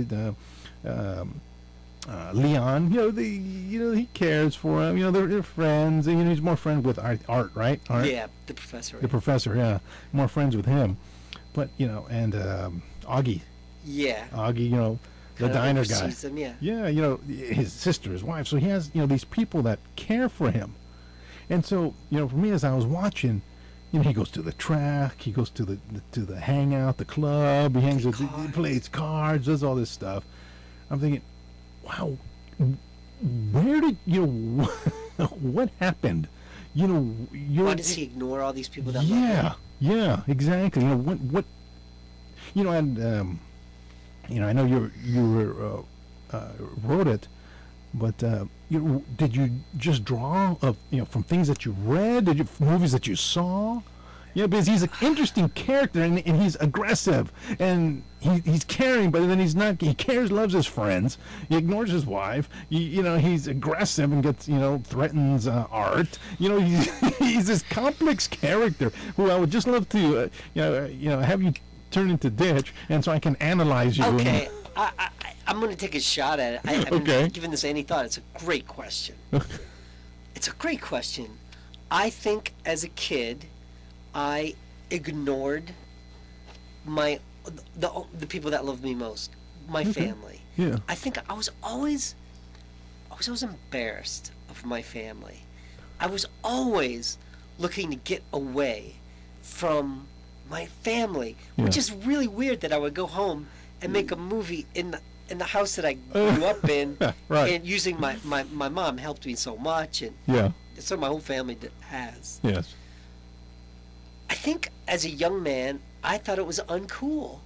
Leon, he cares for him. They're friends. And, he's more friends with Art, right? Art? Yeah, the professor. The professor, yeah, more friends with him. But and Augie. Yeah. Augie, the diner guy. Them, yeah. Yeah, his sister, his wife. So he has, these people that care for him. And so, for me, as I was watching, he goes to the track, he goes to the hangout, the club, he hangs with, he plays cards, does all this stuff. I'm thinking, wow, where did what happened? Why does he ignore all these people that love him? Yeah, exactly. What and I know you wrote it, but did you just draw from things that you read, movies that you saw? Yeah, because he's an interesting character, and he's aggressive, and he's caring, but then he's not. He cares, loves his friends. He ignores his wife. He's aggressive and gets, threatens Art. He's this complex character who I would just love to, have you turn into Ditch, and so I can analyze you. Okay, I'm going to take a shot at it. I haven't Okay. given this any thought. It's a great question. It's a great question. I think as a kid, I ignored the people that loved me most, my family. Yeah. I think I was always embarrassed of my family. I was always looking to get away from my family, which is really weird that I would go home and make a movie in the house that I grew up in, Right. and using my mom helped me so much, and Yeah. so my whole family has. Yes. I think as a young man, I thought it was uncool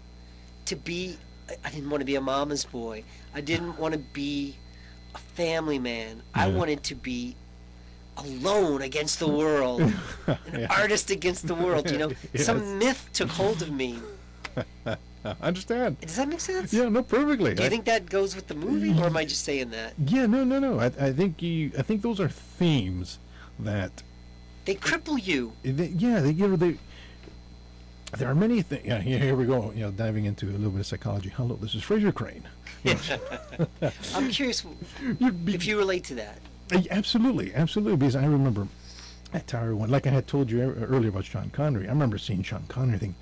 to be. I didn't want to be a mama's boy. I didn't want to be a family man. I Yeah. wanted to be alone against the world, an artist against the world. Yes. Some myth took hold of me. I understand. Does that make sense? Yeah, no, perfectly. Do you think that goes with the movie, or am I just saying that? Yeah, no. I think those are themes that. They cripple you. There are many things. Yeah, here we go. Diving into a little bit of psychology. Hello, this is Fraser Crane. I'm curious if you relate to that. Absolutely, because I remember at Tower One, like I had told you earlier about Sean Connery. I remember seeing Sean Connery, thinking,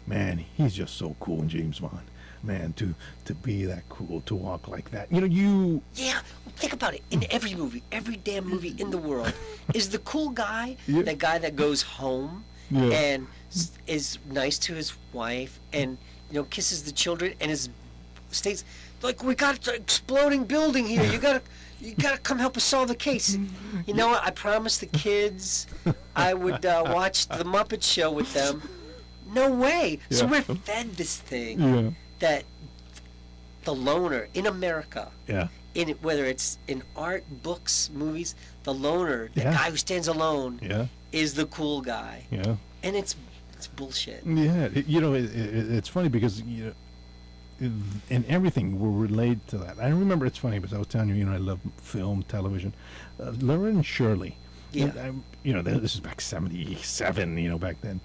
man, he's just so cool in James Bond. Man, to be that cool, to walk like that. Yeah, think about it. In every movie, every damn movie in the world, is the cool guy the guy that goes home and is nice to his wife and kisses the children and states like, we got an exploding building here. You gotta come help us solve the case. You know what? I promised the kids I would watch the Muppet Show with them. No way. So we're fed this thing that the loner in America, whether it's in art, books, movies, the loner, the guy who stands alone, is the cool guy. Yeah. And it's bullshit. Yeah. It's funny because in everything will relate to that. I remember, it's funny because I was telling you, I love film, television. Laverne and Shirley. Yeah. This is back 77. Back then.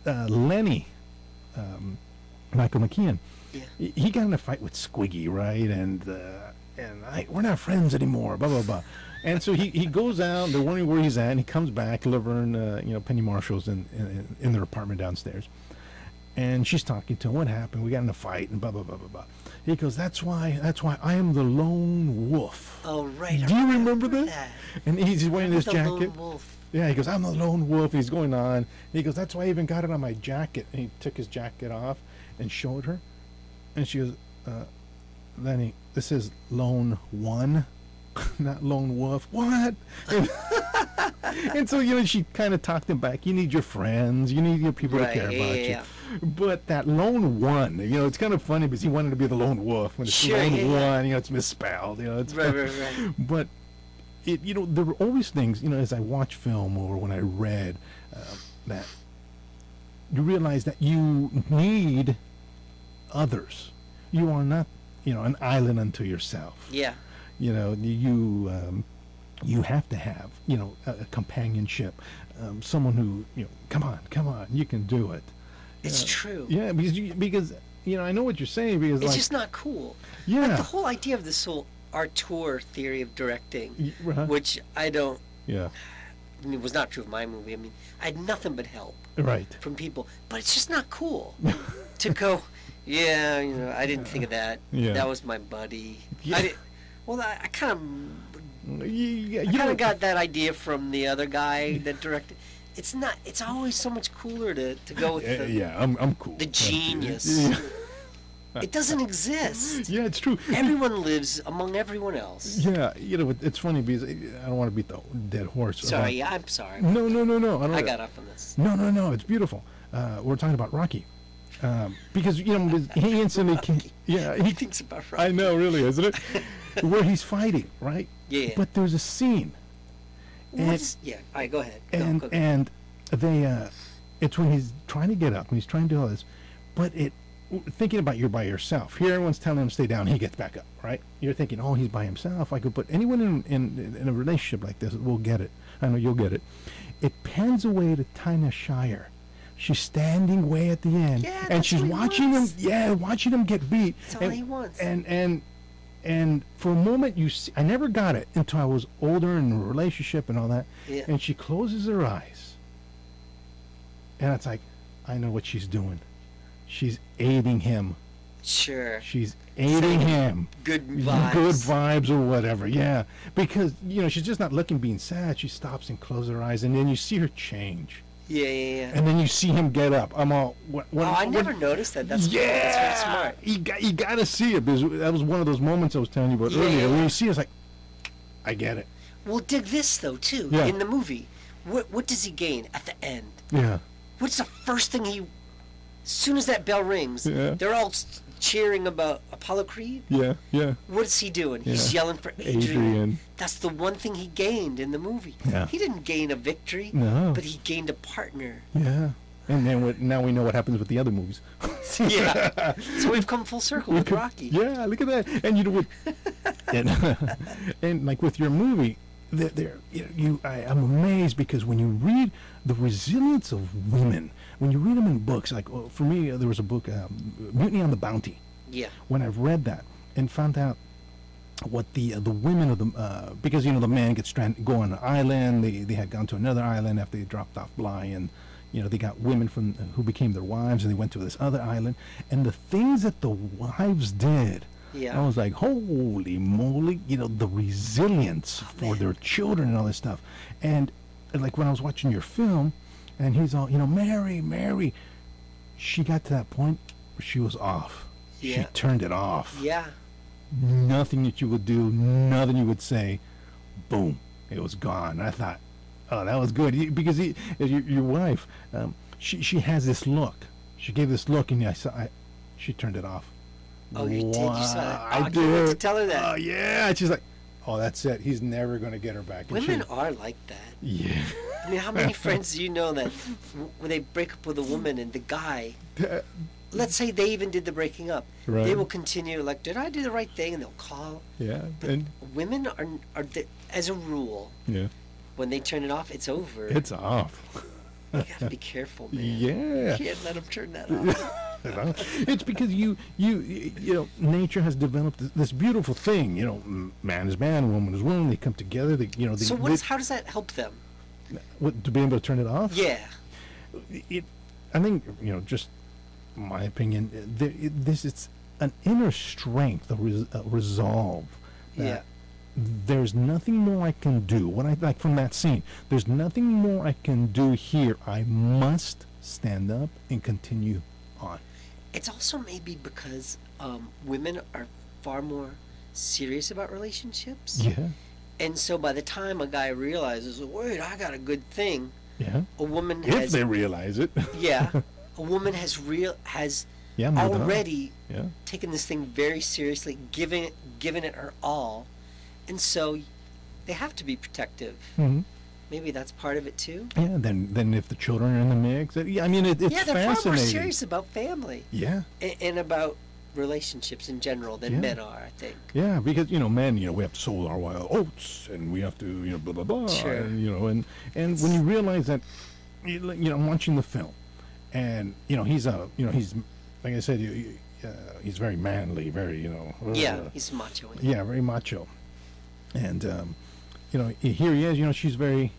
Lenny, Michael McKean. Yeah. He got in a fight with Squiggy, right? And we're not friends anymore. Blah blah blah. And so he goes out. They're wondering where he's at. And he comes back. Laverne, Penny Marshall's in their apartment downstairs, and she's talking to him. What happened? We got in a fight and blah blah blah blah blah. He goes, That's why I am the lone wolf. Oh right. Do you remember that? And he's wearing this jacket. Lone wolf. Yeah, he goes, I'm the lone wolf. He's going on. And he goes, that's why I even got it on my jacket. And he took his jacket off and showed her. And she goes, Lenny, this is Lone One. not lone wolf. What? And so, she kind of talked him back. You need your friends. You need your people to Right, care yeah, about yeah, you. yeah. But that lone one, it's kind of funny because he wanted to be the lone wolf. When it's Sure, lone yeah, yeah. one, it's misspelled. It's Right, right, right. But there were always things, as I watched film or when I read, that you realize that you need others. You are not, an island unto yourself. Yeah. You have to have, a companionship, someone who, come on, you can do it. It's true. Yeah, because I know what you're saying because It's just not cool. Yeah. Like the whole idea of this whole auteur theory of directing, which I don't. Yeah. I mean, it was not true of my movie. I mean, I had nothing but help Right. from people, but it's just not cool to go. Yeah, I didn't think of that. Yeah. That was my buddy. Yeah. I kind of. Yeah, I kind of got that idea from the other guy that directed. It's not. It's always so much cooler to go with I'm cool. the genius. Yeah. It doesn't exist. Yeah, it's true. Everyone lives among everyone else. Yeah, it's funny because I don't want to beat the dead horse. Sorry, yeah, I'm sorry. No. I got off on this. No. It's beautiful. We're talking about Rocky, because he instantly came. Yeah, He thinks about Rocky. I know, really, isn't it? Where he's fighting, right? Yeah. But there's a scene. Yeah. All right, go ahead. Go. And they, it's when he's trying to get up and he's trying to do all this, but thinking about you're by yourself. Here, everyone's telling him to stay down. He gets back up, right? You're thinking, oh, he's by himself. I could put anyone in a relationship like this. We'll get it. I know you'll get it. It pans away to Tina Shire. She's standing way at the end, Yeah, and that's she's what he watching wants. him. Yeah, watching him get beat. That's all he wants. And for a moment, I never got it until I was older in a relationship and all that. Yeah. And she closes her eyes, and it's like, I know what she's doing. She's aiding him. Sure. She's aiding him. Good vibes. Good vibes or whatever. Yeah, because she's just not looking being sad. She stops and closes her eyes, and then you see her change. Yeah. And then you see him get up. I'm all. I never noticed that. That's very smart. You got to see it because that was one of those moments I was telling you about earlier. When you see it, it's like, I get it. Well, dig this though too. Yeah. In the movie, what does he gain at the end? Yeah. What's the first thing he? As soon as that bell rings, Yeah. they're all cheering about Apollo Creed. Yeah. What's he doing? He's Yeah. yelling for Adrian. Adrian. That's the one thing he gained in the movie. Yeah. He didn't gain a victory, No. but he gained a partner. Yeah. And then now we know what happens with the other movies. Yeah. So we've come full circle with Rocky. Yeah, look at that. And you know what? and like with your movie, I'm amazed because when you read the resilience of women, when you read them in books, like for me, there was a book, Mutiny on the Bounty. Yeah. When I've read that and found out what the women of the because the man gets stranded, go on an island. They had gone to another island after they dropped off Bly, and they got women from who became their wives, and they went to this other island, and the things that the wives did. Yeah. I was like, holy moly, the resilience for their children and all this stuff. And like when I was watching your film, and he's all, Mary, she got to that point where she was off. Yeah. She turned it off. Yeah. Nothing that you would do, nothing you would say, boom, it was gone. And I thought, oh, that was good. Because your wife, she has this look. She gave this look, and she turned it off. Oh, you did? You saw that? I can't wait did. to tell her that. Oh, yeah. And she's like, oh, that's it. He's never going to get her back. And Women are like that. Yeah. I mean, how many friends do you know that when they break up with a woman and the guy, let's say they even did the breaking up, Right. they will continue like, did I do the right thing? And they'll call. Yeah. But And women as a rule, yeah, when they turn it off, it's over. it's off. You gotta be careful, man. Yeah. You can't let them turn that off. It's because you nature has developed this beautiful thing. Man is man, woman is woman. They come together. So how does that help them? To be able to turn it off? Yeah. I think just my opinion. It's an inner strength, a resolve. Yeah. There's nothing more I can do. What I like from that scene, there's nothing more I can do here. I must stand up and continue on. It's also maybe because women are far more serious about relationships. Yeah. And so by the time a guy realizes, wait, I got a good thing, Yeah. a woman If has they realize it. yeah, a woman has Yeah. moved on. already Yeah. taken this thing very seriously, given it her all, and so they have to be protective. Hmm. Maybe that's part of it too. Yeah. Then if the children are in the mix, yeah. I mean, it's Yeah, they're far more fascinating. serious about family Yeah. and about relationships in general than Yeah. men are, I think. Yeah, because men, we have to sow our wild oats, and we have to, blah blah blah. Sure. And, and when you realize that, I'm watching the film, and he's like I said, he's very manly, very Yeah, he's macho. yeah, very macho, and here he is,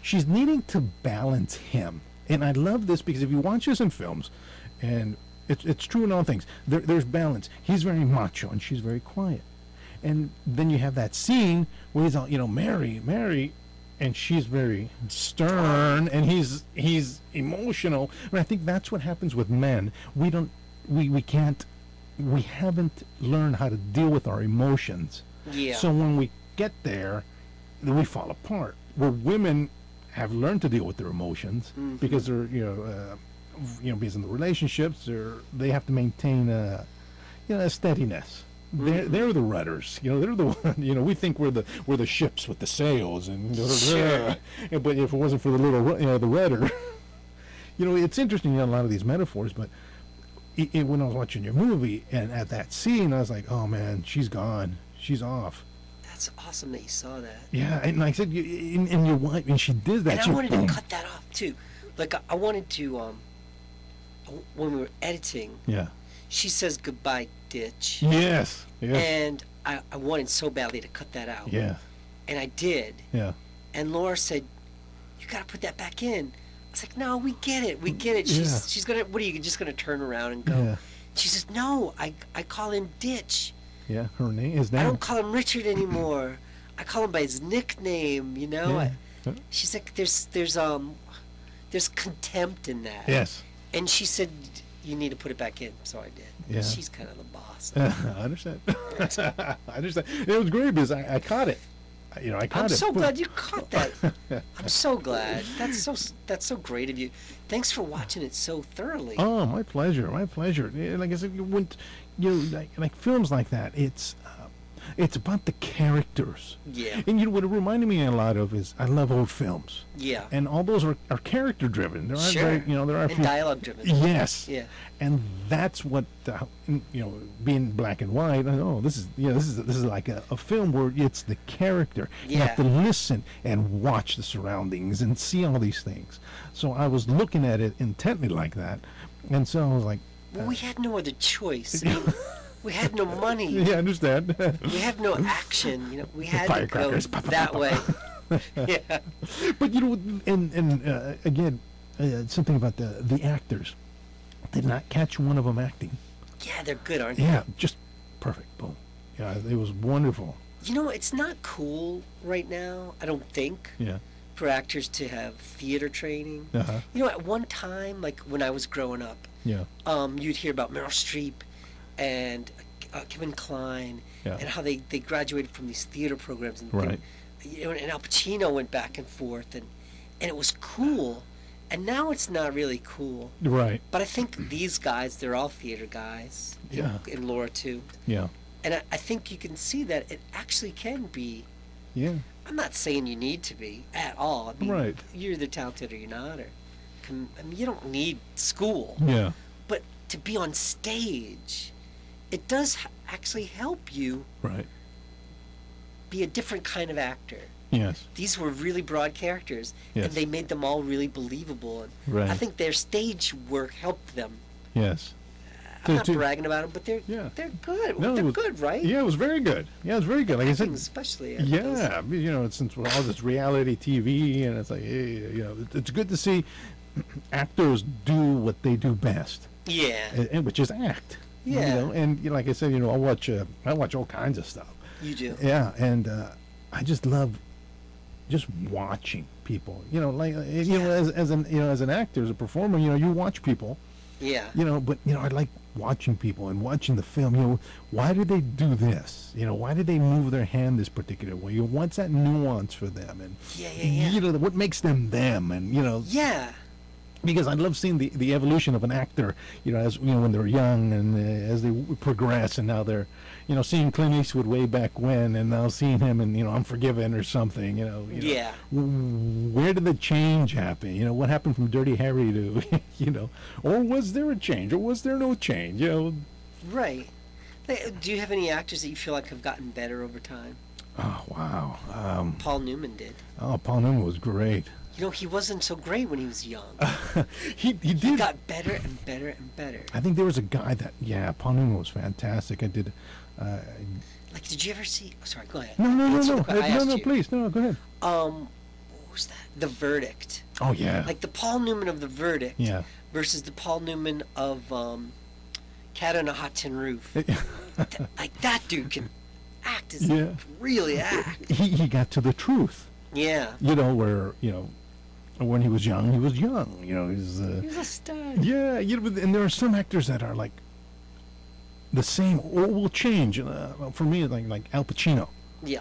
she's needing to balance him, and I love this because if you watch this in films, and it's true in all things. There's balance. He's very macho and she's very quiet. And then you have that scene where he's all, Mary, and she's very stern and he's emotional. And I think that's what happens with men. We haven't learned how to deal with our emotions. Yeah. So when we get there, then we fall apart. Where women have learned to deal with their emotions because they're, because in the relationships, they have to maintain a steadiness. They're the rudders. They're the one. We think we're the ships with the sails, and Sure. but if it wasn't for the little the rudder, it's interesting. A lot of these metaphors, but when I was watching your movie and at that scene, I was like, oh man, she's gone, she's off. That's awesome that you saw that. Yeah, and like I said, and your wife, and she did that. And She I went, wanted to boom. cut that off too. Like I wanted to, when we were editing, Yeah. she says goodbye, ditch. Yes. Yes. And I wanted so badly to cut that out. Yeah. And I did. Yeah. And Laura said, you got to put that back in. I was like, no, we get it. We get it. Yeah. She's going to, what are you just going to turn around and go? Yeah. She says, no, I call him Ditch. Yeah. His name. I don't call him Richard anymore. I call him by his nickname, Yeah. She's like, there's contempt in that. Yes. And she said, you need to put it back in. So I did. Yeah. She's kind of the boss. I understand. I understand. It was great because I caught it. I caught I'm it. so glad you caught that. I'm so glad. That's so great of you. Thanks for watching it so thoroughly. Oh, my pleasure. My pleasure. Like I said, like films like that, it's about the characters. Yeah. And what it reminded me a lot of is I love old films. Yeah. And all those are character driven. There are Sure. there are a And few dialogue driven. Yes. Yeah. And that's what being black and white. This is like a film where it's the character. You have to Yeah. listen and watch the surroundings and see all these things. So I was looking at it intently like that, and so I was like, Well, we had no other choice. I mean, we had no money. yeah, I understand. We had no action. We had to go Firecrackers. Pa, pa, pa, that pa, way. pa. Yeah. But again, something about the actors. Did not catch one of them acting. Yeah, they're good, aren't they? Yeah, just perfect. Boom. Yeah, it was wonderful. It's not cool right now, I don't think, Yeah. for actors to have theater training. Uh-huh. At one time, like when I was growing up, Yeah. you'd hear about Meryl Streep and Kevin Kline Yeah. and how they graduated from these theater programs. And, Right. and Al Pacino went back and forth, and it was cool. And now it's not really cool. Right. But I think these guys, they're all theater guys. Yeah. And Laura, too. Yeah. And I think you can see that it actually can be. Yeah. I'm not saying you need to be at all. I mean, Right. you're either talented or you're not. You don't need school. Yeah. But to be on stage, it does actually help you Right. be a different kind of actor. Yes. These were really broad characters, Yes. and they made them all really believable. And Right. I think their stage work helped them. Yes. I'm not bragging about them, but they're good. No, they're it was- good, right? Yeah, it was very good. Yeah, it was very good. Like I said, especially. yeah, since we're all this reality TV, and it's like, hey, it's good to see actors do what they do best. Yeah. And which is act. Yeah. And like I said, I watch all kinds of stuff. You do. Yeah, and I just love just watching people. As an actor, as a performer, you watch people, Yeah. But I like watching people and watching the film. Why did they do this? Why did they move their hand this particular way? What's that nuance for them? And what makes them them? And Yeah. because I love seeing the evolution of an actor, as when they're young and as they progress, and now they're, seeing Clint Eastwood way back when, and now seeing him in, Unforgiven or something, Yeah. Where did the change happen? What happened from Dirty Harry to, or was there a change, or was there no change? Right. Do you have any actors that you feel like have gotten better over time? Oh wow. Paul Newman did. Oh, Paul Newman was great. He wasn't so great when he was young. He did. He got better and better and better. I think there was a guy that, Paul Newman was fantastic. I did. Like, did you ever see? Oh, sorry, go ahead. No, No, please, no, go ahead. What was that? The Verdict. Oh yeah. Like the Paul Newman of The Verdict. Yeah. Versus the Paul Newman of Cat on a Hot Tin Roof. Like that dude can act. Really act. He got to the truth. Yeah. Where when he was young, he was young. He was a stud. Yeah, and there are some actors that are like the same or will change. For me, like Al Pacino. Yeah.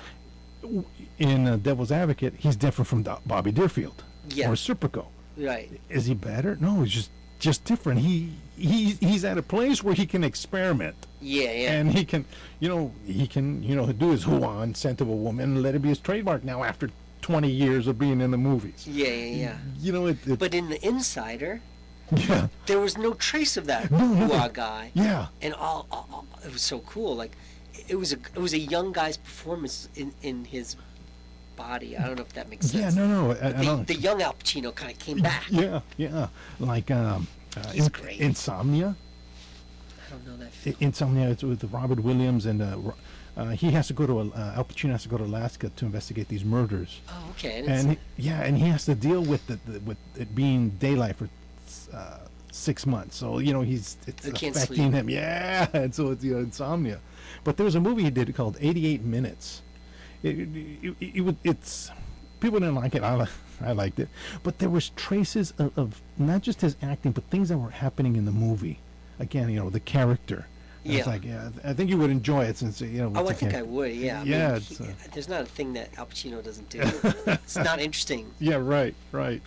In Devil's Advocate, he's different from Bobby Deerfield. Yeah. Or Serpico. Right. Is he better? No, he's just different. He's at a place where he can experiment. Yeah. And he can do his hoo-ah in Scent of a Woman and let it be his trademark now after 20 years of being in the movies. Yeah. But in The Insider, there was no trace of that hoo-ah guy. Yeah. And all it was so cool. Like it was a young guy's performance in his body. I don't know if that makes sense. Yeah, no. The young Al Pacino kind of came back. Yeah. Like he's great. Insomnia. I don't know that film. Insomnia. It's with Robert Williams, and he has to go to Al Pacino has to go to Alaska to investigate these murders. Oh, okay. And he has to deal with with it being daylight for 6 months. So it's affecting him. Yeah, and so it's insomnia. But there was a movie he did called 88 Minutes. It's people didn't like it. I liked it, but there was traces of not just his acting, but things that were happening in the movie. Again, the character. And it's like, I think you would enjoy it since Oh, I think I would. Yeah. Yeah. There's not a thing that Al Pacino doesn't do. It's not interesting. Yeah. Right. But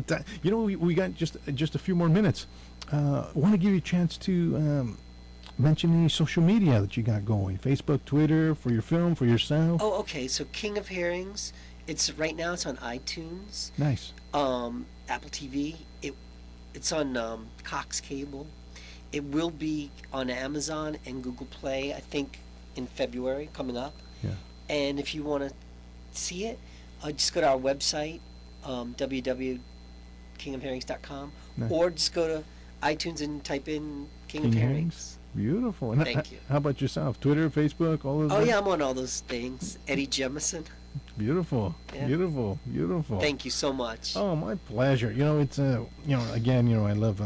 that, we got just a few more minutes. I want to give you a chance to mention any social media that you got going. Facebook, Twitter, for your film, for yourself. Oh, okay. So King of Herrings. Right now it's on iTunes. Nice. Apple TV. It's on Cox Cable. It will be on Amazon and Google Play, I think, in February, coming up. Yeah. And if you want to see it, just go to our website, www.kingofherrings.com, Nice. or just go to iTunes and type in King of Herrings. Beautiful. And Thank you. How about yourself? Twitter, Facebook, all those? Oh, yeah, I'm on all those things. Eddie Jemison. Beautiful. Yeah. Beautiful. Thank you so much. Oh, my pleasure. It's again, I love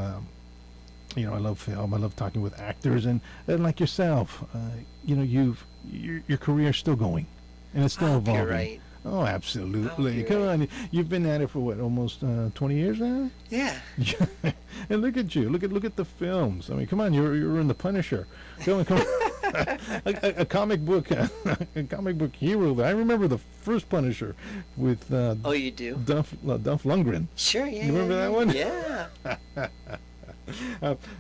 I love film. I love talking with actors, and like yourself, your career's still going, and it's still evolving. You're right. Oh, absolutely. You're Come right. on, you've been at it for what, almost 20 years now? Yeah. And look at you. Look at the films. I mean, come on, you're in The Punisher. Come on. a comic book hero. I remember the first Punisher with Oh, you do? Duff Lundgren. Sure, yeah. You remember that one? Yeah.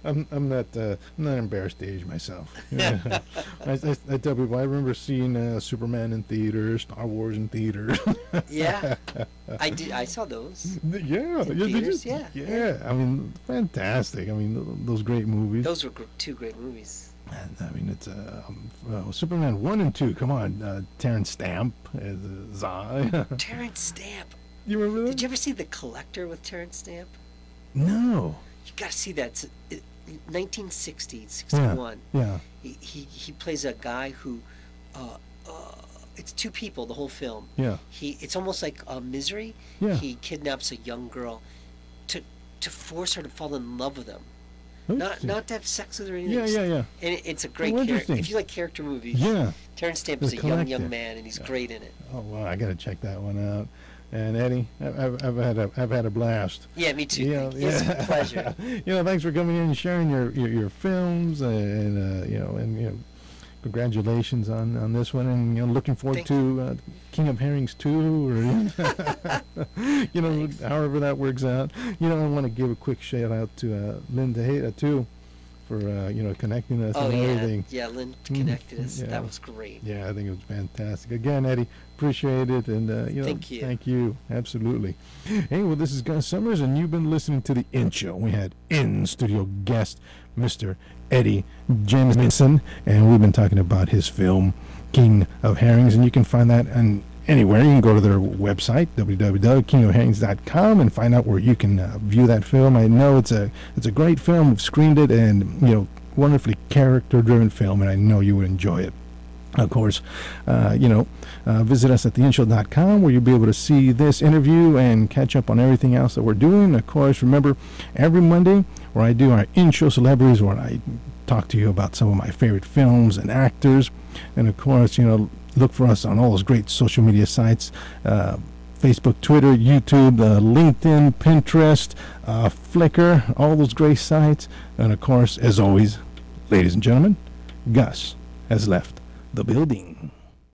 I'm not embarrassed to age myself. I tell people I remember seeing Superman in theaters, Star Wars in theaters. Yeah, I did. I saw those. Yeah, in theaters, yeah. I mean, fantastic. I mean, those great movies. Those were two great movies. I mean, it's Superman 1 and 2. Come on, Terrence Stamp as Zai. Terrence Stamp. You remember that? Did you ever see The Collector with Terrence Stamp? No. You got to see that. It's 1960, 61. Yeah. He plays a guy who, it's two people the whole film. Yeah. It's almost like Misery. Yeah. He kidnaps a young girl, to force her to fall in love with him. Interesting. Not to have sex with her or anything. Yeah. And it's a great Oh, character. interesting. If you like character movies, Yeah. Terrence Stamp The is a Collector. young man, and he's great in it. Oh wow, I gotta check that one out. And Eddie, I've had a blast. Yeah, me too. You know, It's a pleasure. Thanks for coming in and sharing your films, and congratulations on this one, and looking forward Thank to King of Herrings 2, or Thanks. however that works out. I want to give a quick shout out to Linda Hayda too, for connecting us Oh and yeah, everything. yeah. Lynn connected us. Yeah. That was great. Yeah, I think it was fantastic. Again, Eddie, appreciate it, and Thank you. Thank you, absolutely. Hey, well, this is Gus Summers, and you've been listening to the In Show. We had in-studio guest Mr. Eddie Jemison, and we've been talking about his film King of Herrings, and you can find that on anywhere. You can go to their website, www.kingofherrings.com, and find out where you can view that film. I know it's a great film. I've screened it, and wonderfully character-driven film, and I know you would enjoy it. Of course, visit us at theinshow.com, where you'll be able to see this interview and catch up on everything else that we're doing. Of course, remember, every Monday, where I do our In-Show Celebrities, where I talk to you about some of my favorite films and actors. And of course, look for us on all those great social media sites, Facebook, Twitter, YouTube, LinkedIn, Pinterest, Flickr, all those great sites. And of course, as always, ladies and gentlemen, Gus has left the building.